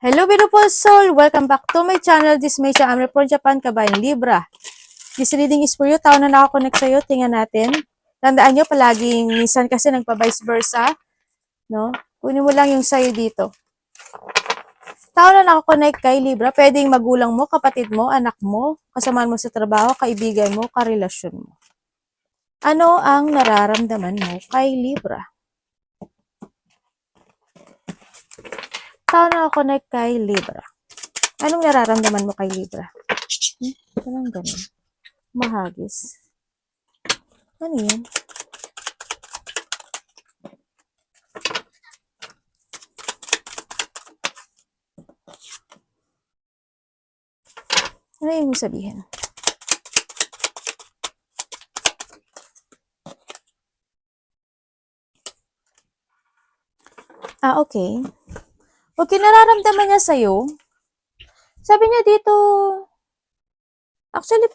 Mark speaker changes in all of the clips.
Speaker 1: Hello beautiful soul! Welcome back to my channel. This is Meisha Amre from Japan, Kabayan Libra. This reading is for you. Tao na nakakonect sa'yo. Tingnan natin. Tandaan nyo, palaging minsan kasi nagpa-vice versa. No? Kunin mo lang yung sa'yo dito. Tao na nakakonect kay Libra. Pwedeng magulang mo, kapatid mo, anak mo, kasamaan mo sa trabaho, kaibigan mo, karelasyon mo. Ano ang nararamdaman mo kay Libra? Tao na nakakonect kay Libra. Anong nararamdaman mo kay Libra? Parang ganun. Mahagis. Ano yun? Ano yung sabihin? Okay. Okay, nararamdaman niya sa'yo. Sabi niya dito, actually,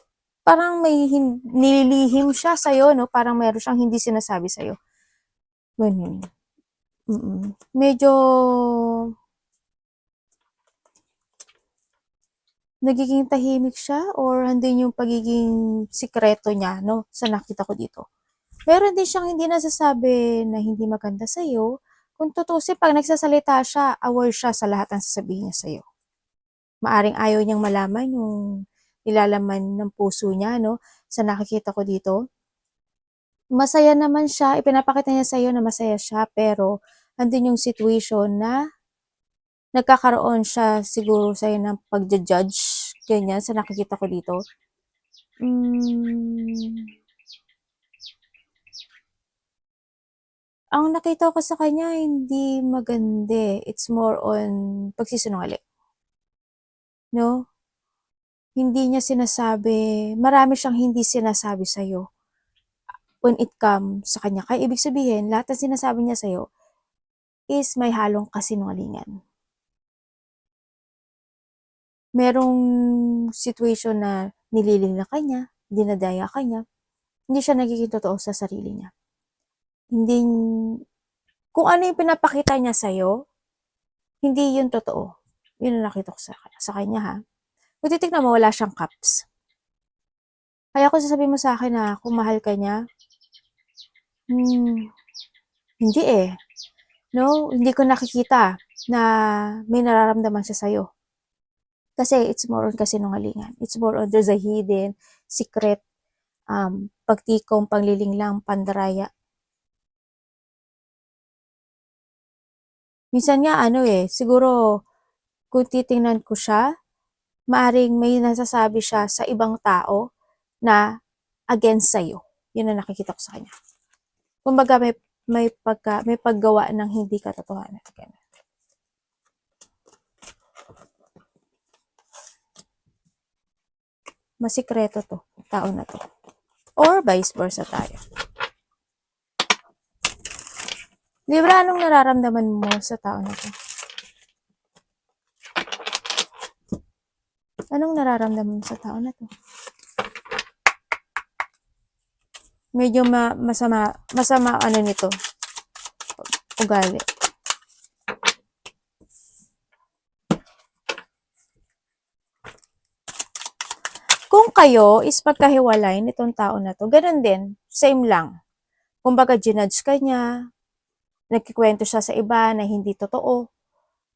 Speaker 1: parang may nililihim siya sa'yo, no? Parang meron siyang hindi sinasabi sa'yo. Ganun. Medyo nagiging tahimik siya or andun yung pagiging sikreto niya, no? Sa nakita ko dito. Meron din siyang hindi nasasabi na hindi maganda sa'yo. Kung tutusin, pag nagsasalita siya, aware siya sa lahat ng sasabihin niya sa'yo. Maaring ayaw niyang malaman yung nilalaman ng puso niya, no? Sa nakikita ko dito. Masaya naman siya, ipinapakita niya sa'yo na masaya siya, pero andun yung situation na nagkakaroon siya siguro sa'yo ng pagja-judge, ganyan, sa nakikita ko dito. Ang nakita ko sa kanya, hindi maganda. It's more on pagsisinungaling. No? Hindi niya sinasabi, marami siyang hindi sinasabi sa'yo when it comes sa kanya. Kaya ibig sabihin, lahat ng sinasabi niya sa'yo is may halong kasinungalingan. Merong situation na nililing na kanya, dinadaya kanya, hindi siya nagiging totoo sa sarili niya. Hindi, kung ano yung pinapakita niya sa'yo, hindi yun totoo. Yun ang nakita ko sa kanya, ha. Kung titignan mo, wala siyang cups. Kaya kung sasabihin mo sa akin na kung mahal ka niya, hindi eh. No, hindi ko nakikita na may nararamdaman siya sa'yo. Kasi it's more on kasinungalingan. It's more on there's a hidden, secret, pagtikong, panglilinglang, pandaraya. Minsan nga siguro kung titingnan ko siya, maaring may nasasabi siya sa ibang tao na against sa'yo. Yun ang nakikita ko sa kanya. Kumbaga may paggawa ng hindi katotohanan. Masikreto to, tao na to. Or vice versa tayo. Libra, anong nararamdaman mo sa tao na to? Anong nararamdaman mo sa tao na to? Medyo masama ano nito, ugali. Kung kayo is magkahiwalay nitong tao na to, ganun din, same lang. Kumbaga, ginudge ka niya, nagkikwento siya sa iba na hindi totoo,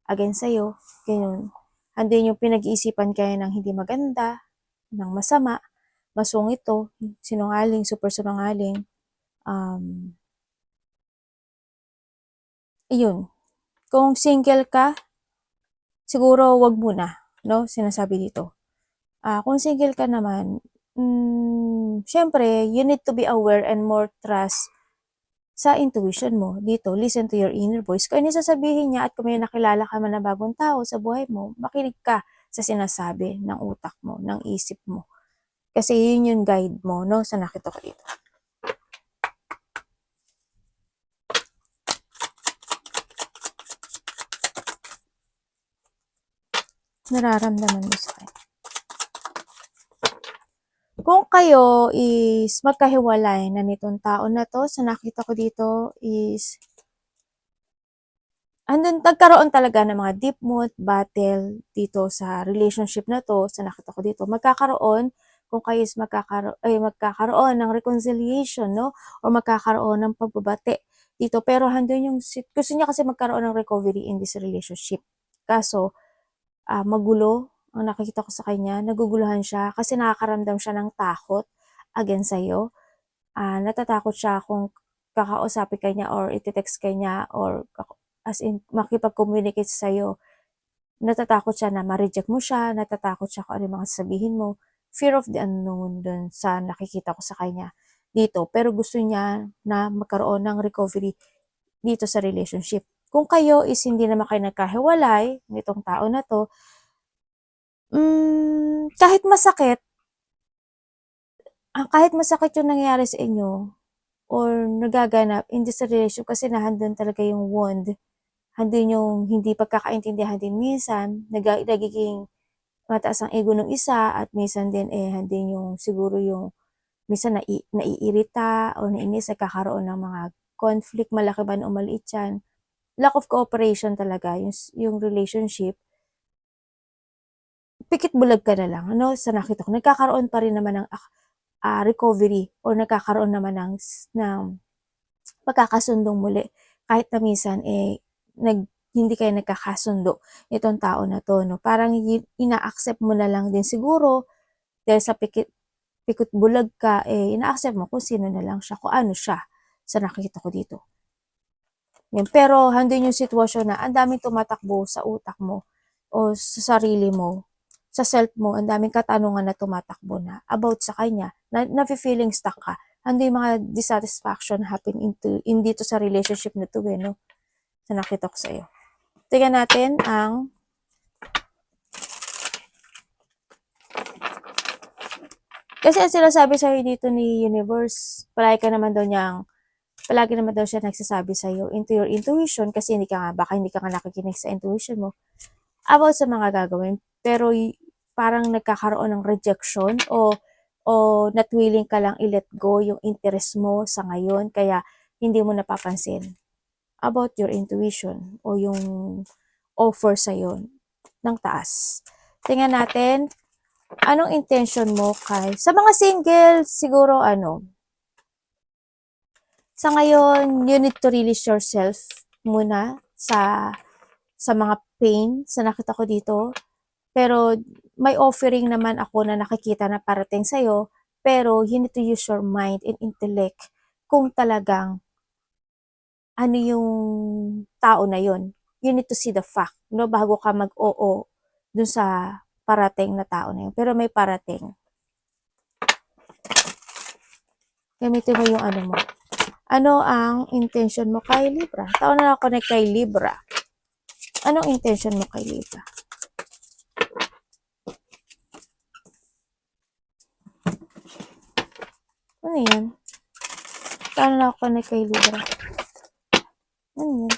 Speaker 1: against sa'yo, ganyan. Andun yung pinag-iisipan kayo ng hindi maganda, ng masama, masungit to, sinungaling, super sinungaling. Iyon. Kung single ka, siguro wag muna, no? Sinasabi dito. Kung single ka naman, syempre, you need to be aware and more trust sa intuition mo. Dito, listen to your inner voice. Kung ano sasabihin niya at kung may nakilala ka man na bagong tao sa buhay mo, makinig ka sa sinasabi ng utak mo, ng isip mo. Kasi yun yung guide mo, no? Sa nakita ko dito. Nararamdaman mo sa kanya. Kung kayo is magkahiwalay na nitong tao na to, sa nakita ko dito is nagkaroon talaga ng mga deep mood battle dito sa relationship na 'to, sa nakita ko dito. Magkakaroon kung kayo is magkakaroon ng reconciliation 'no, o magkakaroon ng pagbabati dito. Pero andun yung gusto niya kasi magkaroon ng recovery in this relationship. Kaso, magulo ang nakikita ko sa kanya, naguguluhan siya kasi nakakaramdam siya ng takot against sa'yo. Natatakot siya kung kakausapin ka niya or ite-text ka niya or as in makipag-communicate sa'yo. Natatakot siya na ma-reject mo siya, natatakot siya kung ano yung mga sasabihin mo. Fear of the unknown dun sa nakikita ko sa kanya dito. Pero gusto niya na magkaroon ng recovery dito sa relationship. Kung kayo is hindi naman kayo nagkahiwalay nitong tao na 'to, kahit masakit yung nangyari sa inyo or nagaganap in this relationship kasi nandun talaga yung wound, andun yung hindi pagkakaintindihan din minsan, nagiging mataas ang ego ng isa at minsan din, andun yung siguro yung minsan naiirita o naiinis, nagkakaroon ng mga conflict, malaki man o maliit yan. Lack of cooperation talaga yung relationship. Pikit bulag ka na lang, ano, sa nakita ko. Nagkakaroon pa rin naman ng recovery or nagkakaroon naman ng pagkakasundong muli. Kahit na minsan, hindi kayo nagkakasundo itong tao na to, no? Parang ina-accept mo na lang din siguro dahil sa pikit bulag ka, ina-accept mo kung sino na lang siya, kung ano siya sa nakikita ko dito. Yan. Pero handun yung sitwasyon na ang daming tumatakbo sa utak mo o sa sarili mo, sa self mo, ang daming katanungan na tumatakbo na about sa kanya, na-feeling stuck ka. Handun yung mga dissatisfaction happen in dito sa relationship na to, no? Sa nakita ko sa'yo. Tingnan natin ang kasi ang sinasabi sa'yo dito ni Universe, palagi naman daw siya nagsasabi sa'yo into your intuition kasi baka hindi ka nga nakikinig sa intuition mo about sa mga gagawin. Pero parang nagkakaroon ng rejection o not willing ka lang i-let go yung interest mo sa ngayon kaya hindi mo napapansin about your intuition o yung offer sa'yo ng taas. Tingnan natin, anong intention mo sa mga single, siguro sa ngayon, you need to release yourself muna sa mga pain sa nakita ko dito. Pero may offering naman ako na nakikita na parating sa'yo, pero you need to use your mind and intellect kung talagang ano yung tao na yon. You need to see the fact, no, bago ka mag-oo dun sa parating na tao na yun. Pero may parating. Gamitin mo yung ano mo. Ano ang intention mo kay Libra? Tao na connect kay Libra. Anong intention mo kay Libra? Ano yan? Tao na connect kay Libra. Ano yan?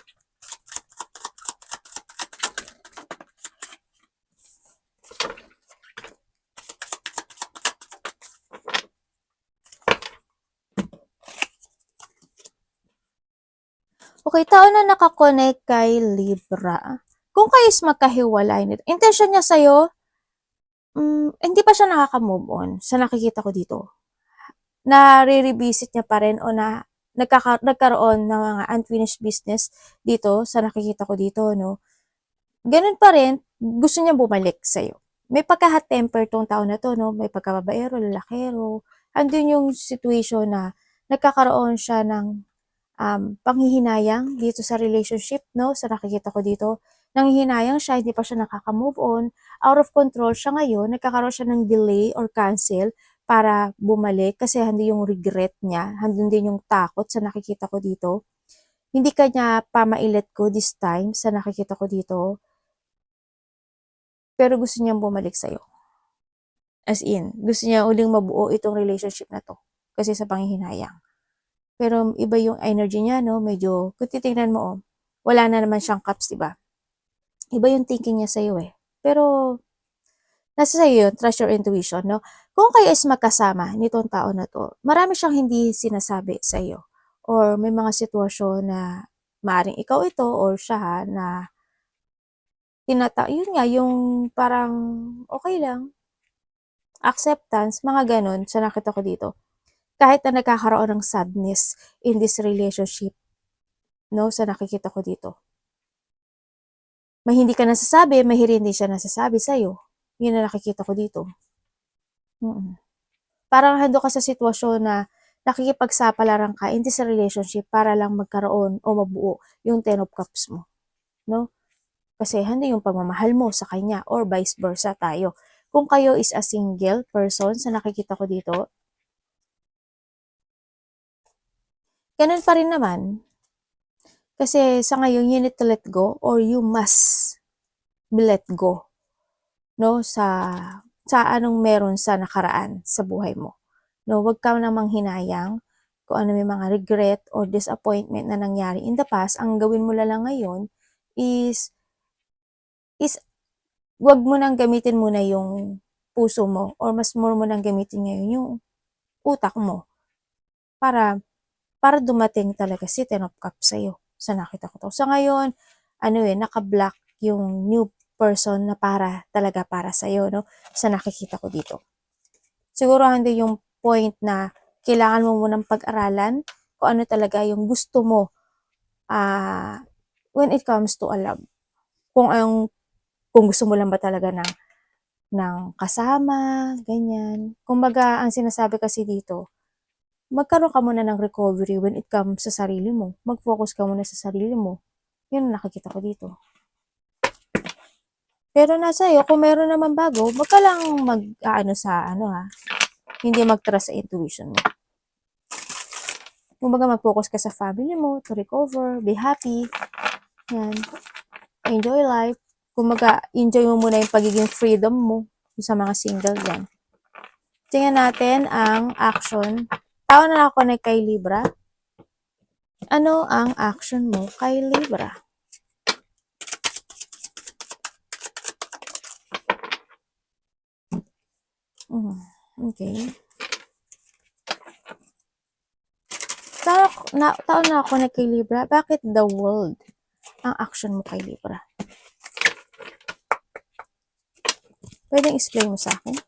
Speaker 1: Okay, tao na nakakonect kay Libra. Kung kayo is magkahiwalay nito, intention niya sa'yo, hindi pa siya nakaka-move on sa nakikita ko dito. Na-revisit niya pa rin o nagkaroon ng mga unfinished business dito sa nakikita ko dito, no? Ganun pa rin, gusto niya bumalik sa'yo. May pagka-hot temper tong tao na to, no? May pagkababaero, lalakero. Andun yung situation na nagkakaroon siya ng panghihinayang dito sa relationship, no? Sa nakikita ko dito, nanghihinayang siya, hindi pa siya nakaka-move on, out of control siya ngayon, nagkakaroon siya ng delay or cancel para bumalik kasi hindi yung regret niya, handun din yung takot sa nakikita ko dito. Hindi ka niya pa ma-let go this time sa nakikita ko dito, pero gusto niyang bumalik sa'yo. As in, gusto niya uling mabuo itong relationship na to kasi sa panghihinayang. Pero iba yung energy niya, no? Medyo, kung titignan mo, wala na naman siyang cups, diba? Iba yung thinking niya sa'yo Pero, nasa sa'yo yun, trust your intuition, no? Kung kayo is magkasama nitong tao na to, marami siyang hindi sinasabi sa'yo. Or may mga sitwasyon na Maaaring ikaw ito or siya ha, na yun nga, yung parang okay lang, acceptance, mga gano'n sa nakita ko dito. Kahit na nagkakaroon ng sadness in this relationship, no, sa nakikita ko dito. May hindi ka nasasabi, may hindi siya nasasabi sa'yo. Yun ang nakikita ko dito. Parang hando ka sa sitwasyon na nakikipagsapalaran ka in this relationship para lang magkaroon o mabuo yung Ten of Cups mo. No? Kasi hando yung pagmamahal mo sa kanya or vice versa tayo. Kung kayo is a single person sa nakikita ko dito, ganun pa rin naman. Kasi sa ngayon, you need to let go or you must let go, no, sa anong meron sa nakaraan sa buhay mo. No, wag ka namang hinayang kung ano may mga regret or disappointment na nangyari in the past. Ang gawin mo lang ngayon is wag mo nang gamitin muna yung puso mo or mas more mo nang gamitin ngayon yung utak mo para dumating talaga si Ten of Cups sa'yo sa nakita ko to. Sa ngayon, naka-block yung new person na talaga para sa'yo, no? Sa nakikita ko dito. Siguro hindi yung point na kailangan mo munang pag-aralan kung ano talaga yung gusto mo when it comes to a love. Kung gusto mo lang ba talaga ng kasama, ganyan. Kumbaga, ang sinasabi kasi dito, magkaroon ka muna ng recovery when it comes sa sarili mo. Mag-focus ka muna sa sarili mo. Yun ang nakikita ko dito. Pero nasa iyo, kung meron naman bago, wag ka lang hindi mag-trust sa intuition mo. Kumbaga, mag-focus ka sa family mo to recover, be happy, yan. Enjoy life. Kumbaga, enjoy mo muna yung pagiging freedom mo sa mga single yan. Tingnan natin ang action. Tao na ako na kay Libra. Ano ang action mo kay Libra? Okay. Tao na ako na kay Libra. Bakit the world ang action mo kay Libra? Pwedeng explain mo sa akin?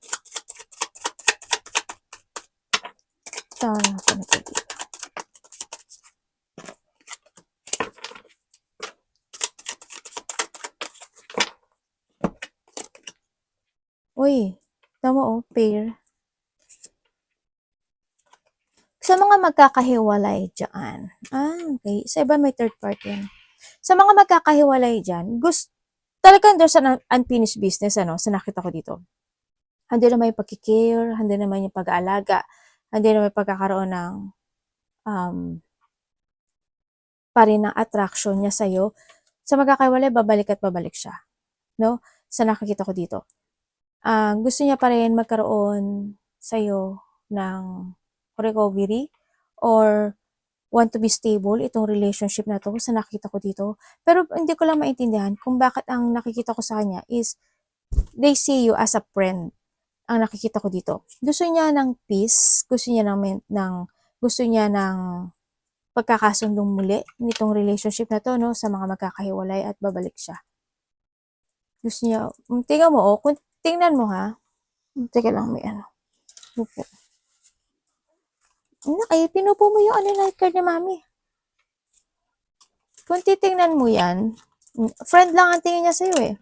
Speaker 1: Tao na ako na kay Libra. Uy, tama pair. Sa mga magkakahiwalay dyan. Okay. Sa iba may third party yan. Sa mga magkakahiwalay dyan, talagang there's an unfinished business, sa nakita ko dito. Handi naman yung pagkikare, handi naman yung pag-aalaga, handi naman yung pagkakaroon ng pa rin ng attraction niya sa'yo. Sa magkakahiwalay, babalik at babalik siya. No? Sa nakikita ko dito. Gusto niya pa rin magkaroon sa'yo ng recovery or want to be stable itong relationship na to sa nakita ko dito. Pero hindi ko lang maintindihan kung bakit ang nakikita ko sa kanya is they see you as a friend. Ang nakikita ko dito. Gusto niya ng peace, gusto niya ng pagkakasundong muli nitong relationship na to, no, sa mga magkakahiwalay at babalik siya. Gusto niya, tingnan mo, kung tingnan mo ha, teka lang, may upo. Pinupo mo yung card ni mami. Kung titingnan mo yan, friend lang ang tingin niya sa'yo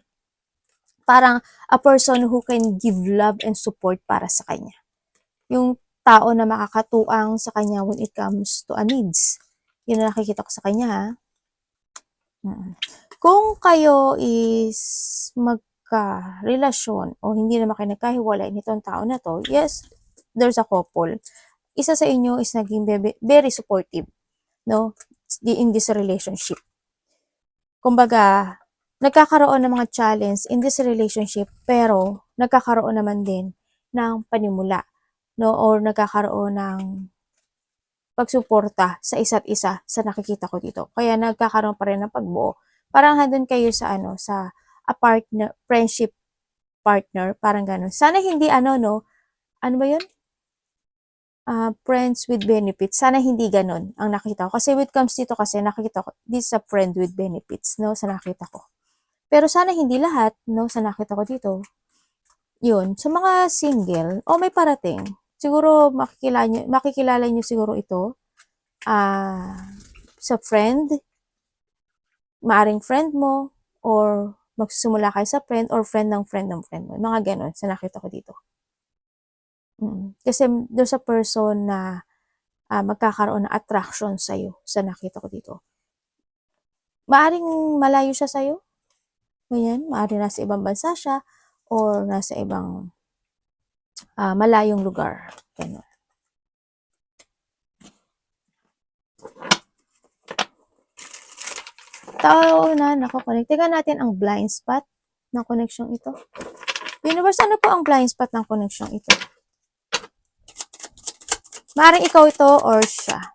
Speaker 1: Parang a person who can give love and support para sa kanya. Yung tao na makakatuang sa kanya when it comes to a needs. Yun ang nakikita ko sa kanya ha. Kung kayo is magka-relasyon o hindi naman kayo nagkahiwalay nitong tao na to, yes, there's a couple. Isa sa inyo is naging very supportive, no, in this relationship. Kumbaga, nagkakaroon ng mga challenge in this relationship, pero nagkakaroon naman din ng panimula, no, or nagkakaroon ng pagsuporta sa isa't isa sa nakikita ko dito. Kaya nagkakaroon pa rin ng pagbuo. Parang handun kayo sa sa a partner, friendship partner, parang ganun. Sana hindi ano ba yun? friends with benefits. Sana hindi ganun ang nakita ko. Kasi with comes dito kasi nakita ko, this is a friend with benefits, no, sa nakita ko. Pero sana hindi lahat, no, sa nakita ko dito. Yun, sa mga single, may parating. Siguro makikilala nyo siguro ito sa friend, maaring friend mo, or magsusumula kayo sa friend, or friend ng friend ng friend mo. Mga ganun, sa nakita ko dito. Kasi doon sa person na magkakaroon ng attraction sa'yo, sa nakita ko dito. Maaring malayo siya sa'yo, ganyan, maaring nasa ibang bansa siya, or nasa ibang malayong lugar, ganun. Tao na nakakonect. Tingnan natin ang blind spot ng connection ito. Universe, ano po ang blind spot ng connection ito? Maaaring ikaw ito or siya.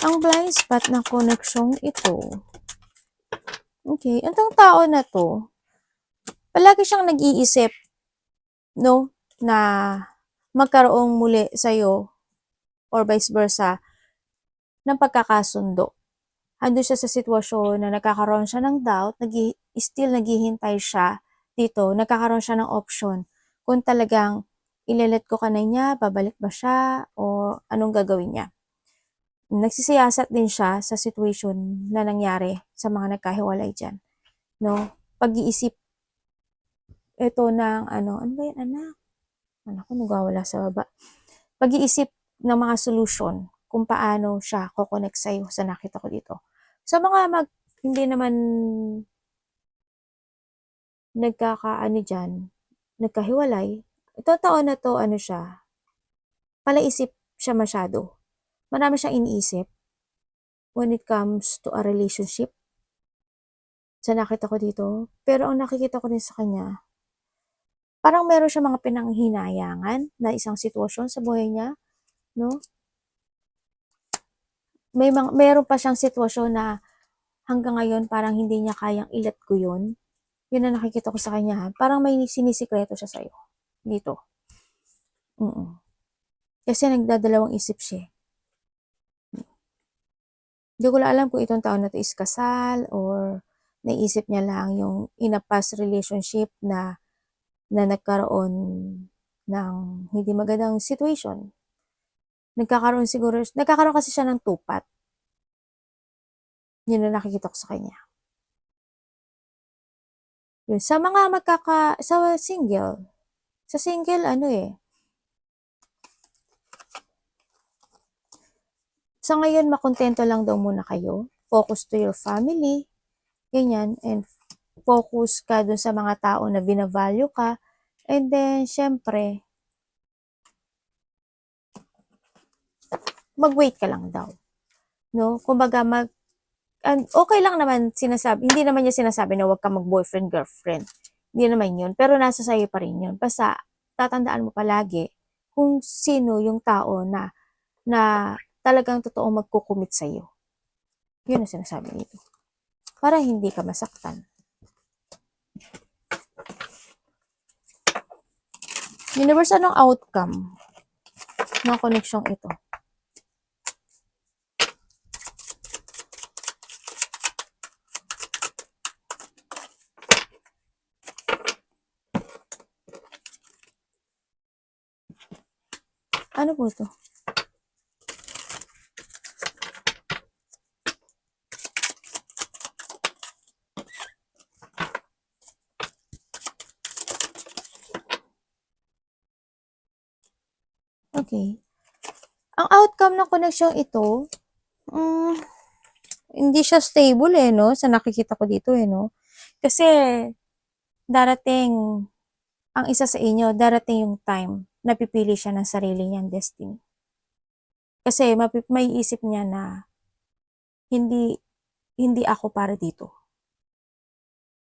Speaker 1: Ang blind spot ng connection ito. Okay, itong tao na to, palagi siyang nag-iisip, no, na magkaroong muli sa'yo or vice versa ng pagkakasundo. Ando siya sa sitwasyon na nagkakaroon siya ng doubt, still naghihintay siya dito, nagkakaroon siya ng option kung talagang ilelet ko ka na niya, babalik ba siya, o anong gagawin niya. Nagsisiyasat din siya sa situation na nangyari sa mga nagkahiwalay dyan. No? Pag-iisip ito ng ano ba yan, anak? Anak ko nagwawala sa baba. Pag-iisip ng mga solution kung paano siya kukonect sa'yo sa nakita ko dito. Sa mga hindi naman nagkahiwalay, ito taon na to, siya, palaisip siya masyado. Marami siyang iniisip when it comes to a relationship sa nakita ko dito. Pero ang nakikita ko din sa kanya, parang meron siya mga pinanghinayangan na isang sitwasyon sa buhay niya, no? Meron pa siyang sitwasyon na hanggang ngayon parang hindi niya kayang i-let go yun. Yun ang nakikita ko sa kanya. Parang may sinisikreto siya sa'yo. Dito. Kasi nagdadalawang isip siya. Hindi ko lang alam kung itong taon na to is kasal or naisip niya lang yung in a past relationship na nagkaroon ng hindi magandang situation. Nagkakaroon kasi siya ng tupat. Yun ang nakikita ko sa kanya. Yun. Sa mga sa single, sa ngayon, makontento lang daw muna kayo. Focus to your family. Ganyan. And focus ka dun sa mga tao na binavalue ka. And then, syempre, mag-wait ka lang daw. No? Kumbaga, okay lang naman hindi naman niya sinasabi na huwag ka mag-boyfriend, girlfriend. Hindi naman yun. Pero nasa sayo pa rin yun. Basta, tatandaan mo palagi kung sino yung tao na talagang totoong magkukumit sa'yo. Yun ang sinasabi nito. Para hindi ka masaktan. Universe, anong outcome ng connection ito? Ano po ito? Okay. Ang outcome ng connection ito, hindi siya stable no? Sa nakikita ko dito no? Kasi, darating, ang isa sa inyo, darating yung time na pipili siya ng sarili niyang destiny. Kasi, may isip niya na Hindi hindi ako para dito,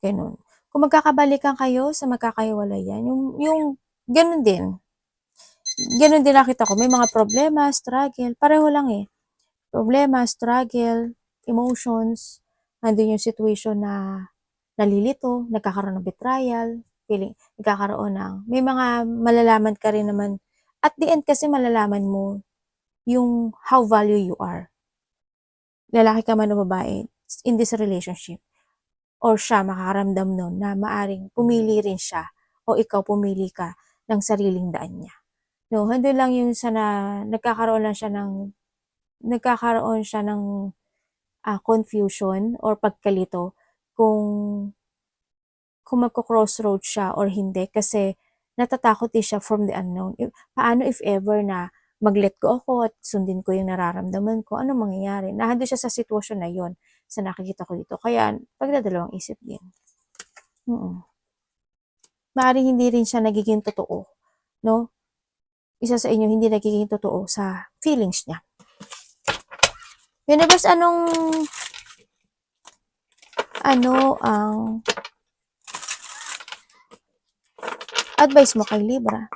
Speaker 1: gano'n. Kung magkakabalikan kayo sa magkakahiwalayan, yung gano'n din, gano'n din nakita ko, may mga problema, struggle, pareho lang, eh. Problema, struggle, emotions, nandun yung situation na nalilito, nagkakaroon ng betrayal, nagkakaroon ng, may mga malalaman ka rin naman, at the end kasi malalaman mo yung how value you are. Lalaki ka man o babae, in this relationship, or siya makakaramdam nun na maaring pumili rin siya o ikaw pumili ka ng sariling daan niya. No, hindi lang yung sa na nagkakaroon siya ng confusion or pagkalito kung magko-crossroad siya or hindi kasi natatakot din siya from the unknown. Paano if ever na mag-let go ako at sundin ko yung nararamdaman ko, ano mangyayari? Nandun siya sa sitwasyon na yon sa nakikita ko dito. Kaya pagdadalawang isip din. Maaaring hindi rin siya nagiging totoo, no? Isa sa inyo hindi nagiging totoo sa feelings niya. Universe, ano ang advice mo kay Libra?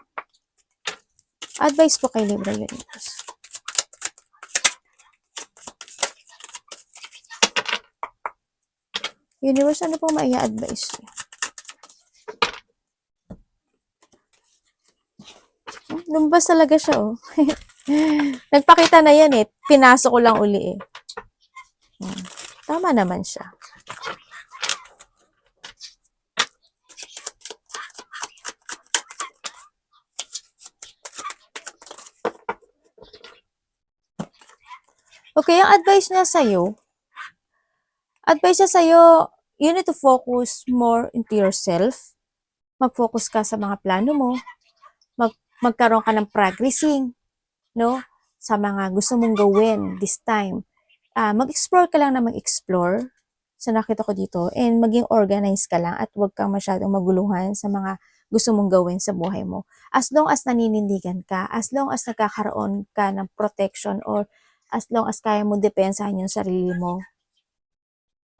Speaker 1: Advice po kay Libra, Universe. Universe, ano po maia-advise niyo? Lumabas talaga siya, oh. Nagpakita na yan, eh. Pinasok ko lang uli, eh. Tama naman siya. Okay, ang advice niya sa'yo, you need to focus more into yourself. Mag-focus ka sa mga plano mo. Magkaroon ka ng progressing, no? Sa mga gusto mong gawin this time. Mag-explore ka lang na mag-explore sa nakita ko dito and maging organized ka lang at huwag kang masyadong maguluhan sa mga gusto mong gawin sa buhay mo. As long as naninindigan ka, as long as nagkakaroon ka ng protection or as long as kaya mo depensahan yung sarili mo,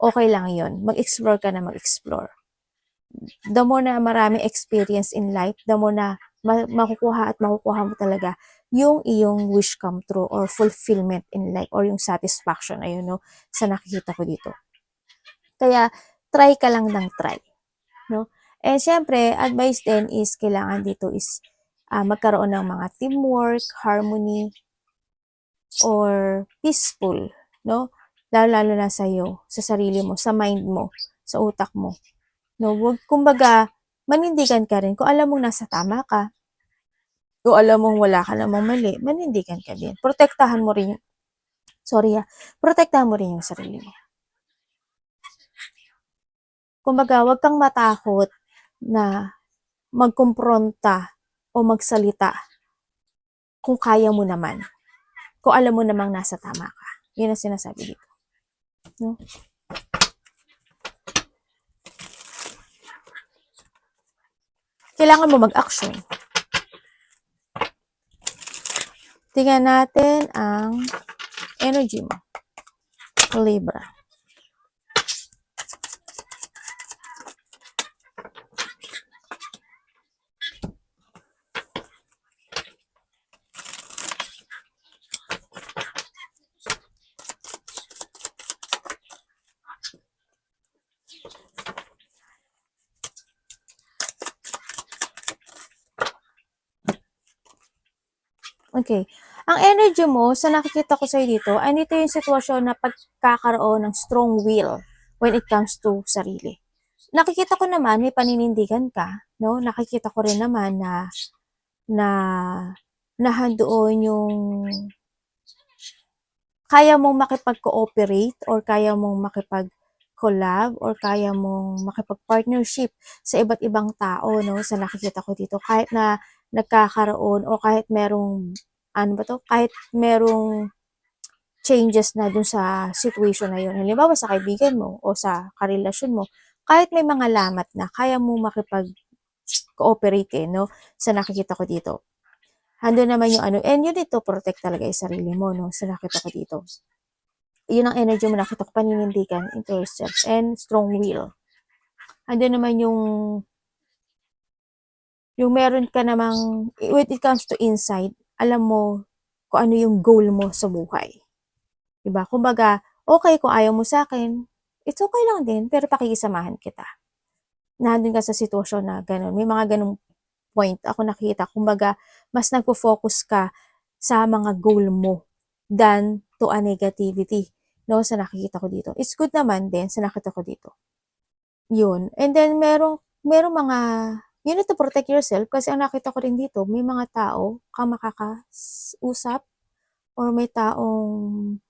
Speaker 1: okay lang yon. Mag-explore ka na mag-explore. The more na marami experience in life, the more na makukuha mo talaga yung iyong wish come true or fulfillment in life or yung satisfaction, ayun, no, sa nakikita ko dito. Kaya, try ka lang ng try, no? And syempre, advice din is kailangan dito is magkaroon ng mga teamwork, harmony, or peaceful, no? Lalo na sa iyo, sa sarili mo, sa mind mo, sa utak mo. No, wag kumbaga manindigan ka rin kung alam mong nasa tama ka. O alam mong wala ka namang mali, manindigan ka din. Protektahan mo rin yung sarili mo. Kumbaga, wag kang matakot na magkumpronta o magsalita kung kaya mo naman. Kung alam mo namang nasa tama ka. Yun ang sinasabi dito. No? Kailangan mo mag-action. Tingnan natin ang energy mo. Libra. Okay. Ang energy mo, sa nakikita ko sa'yo dito, ay dito yung sitwasyon na pagkakaroon ng strong will when it comes to sarili. Nakikita ko naman, may paninindigan ka, no? Nakikita ko rin naman na nahandoon yung kaya mong makipag-cooperate or kaya mong makipag-collab or kaya mong makipag-partnership sa iba't ibang tao, no? Sa nakikita ko dito, kahit na nagkakaroon o kahit merong kahit merong changes na dun sa situation na yun. Halimbawa sa kaibigan mo o sa karelasyon mo, kahit may mga lamat na, kaya mo makipag-cooperate, no? Sa nakikita ko dito. Hando naman yung and you need to protect talaga yung sarili mo, no? Sa nakita ko dito. yun ang energy mo nakita ko, paninindigan into yourself and strong will. Andun naman yung meron ka namang, when it comes to insight, alam mo kung ano yung goal mo sa buhay. Diba? Kumbaga, okay kung ayaw mo sa akin, it's okay lang din, pero pakikisamahan kita. Nandun ka sa sitwasyon na gano'n. May mga ganong point ako nakita. Kumbaga, mas nagpo-focus ka sa mga goal mo than to a negativity. No, sa nakikita ko dito. It's good naman din sa nakita ko dito. Yun. And then, merong mga, you need to protect yourself kasi ang nakita ko rin dito, may mga tao kang makakausap or may taong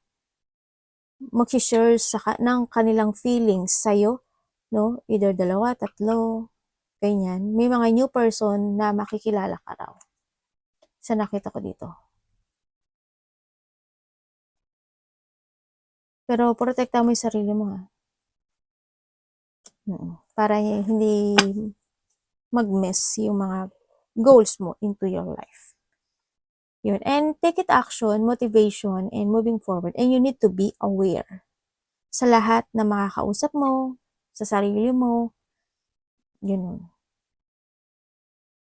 Speaker 1: mag-share ng kanilang feelings sa'yo, no? Either dalawa, tatlo, ganyan. May mga new person na makikilala ka raw. Sa nakita ko dito. Pero protekta mo yung sarili mo, ha? Para hindi mag-mess yung mga goals mo into your life. Yun. And take it action, motivation, and moving forward. And you need to be aware sa lahat na makakausap mo, sa sarili mo, yun.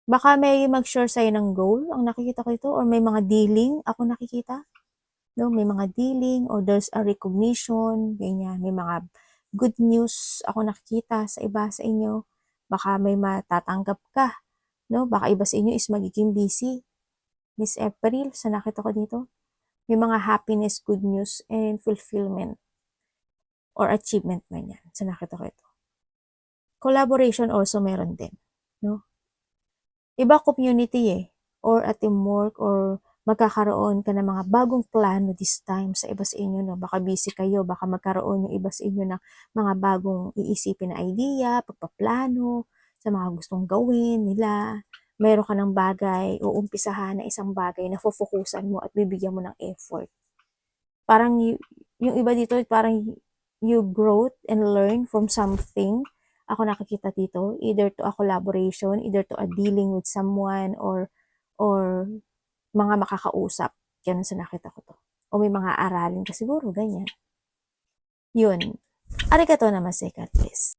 Speaker 1: Baka may mag-share sa'yo ng goal, ang nakikita ko ito, or may mga dealing ako nakikita. No, may mga dealing, or there's a recognition, ganyan. May mga good news ako nakikita sa iba sa inyo. Baka may matatanggap ka. No, baka iba sa inyo is magiging busy. Miss April, sa nakita ko dito. May mga happiness, good news, and fulfillment or achievement man yan. Sa nakita ko ito. Collaboration also meron din. No? Iba community or a teamwork or magkakaroon ka ng mga bagong plano this time sa iba sa inyo. No? Baka busy kayo, baka magkaroon yung iba sa inyo ng mga bagong iisipin na idea, pagpaplano, sa mga gustong gawin nila. Meron ka ng bagay, uumpisahan na isang bagay na fufukusan mo at bibigyan mo ng effort. Parang yung iba dito, parang you growth and learn from something. Ako nakikita dito, either to a collaboration, either to a dealing with someone, or mga makakausap. Yan sa nakita ko to. O may mga aralin ka siguro, ganyan. Yun. Arigatou namaste, God bless.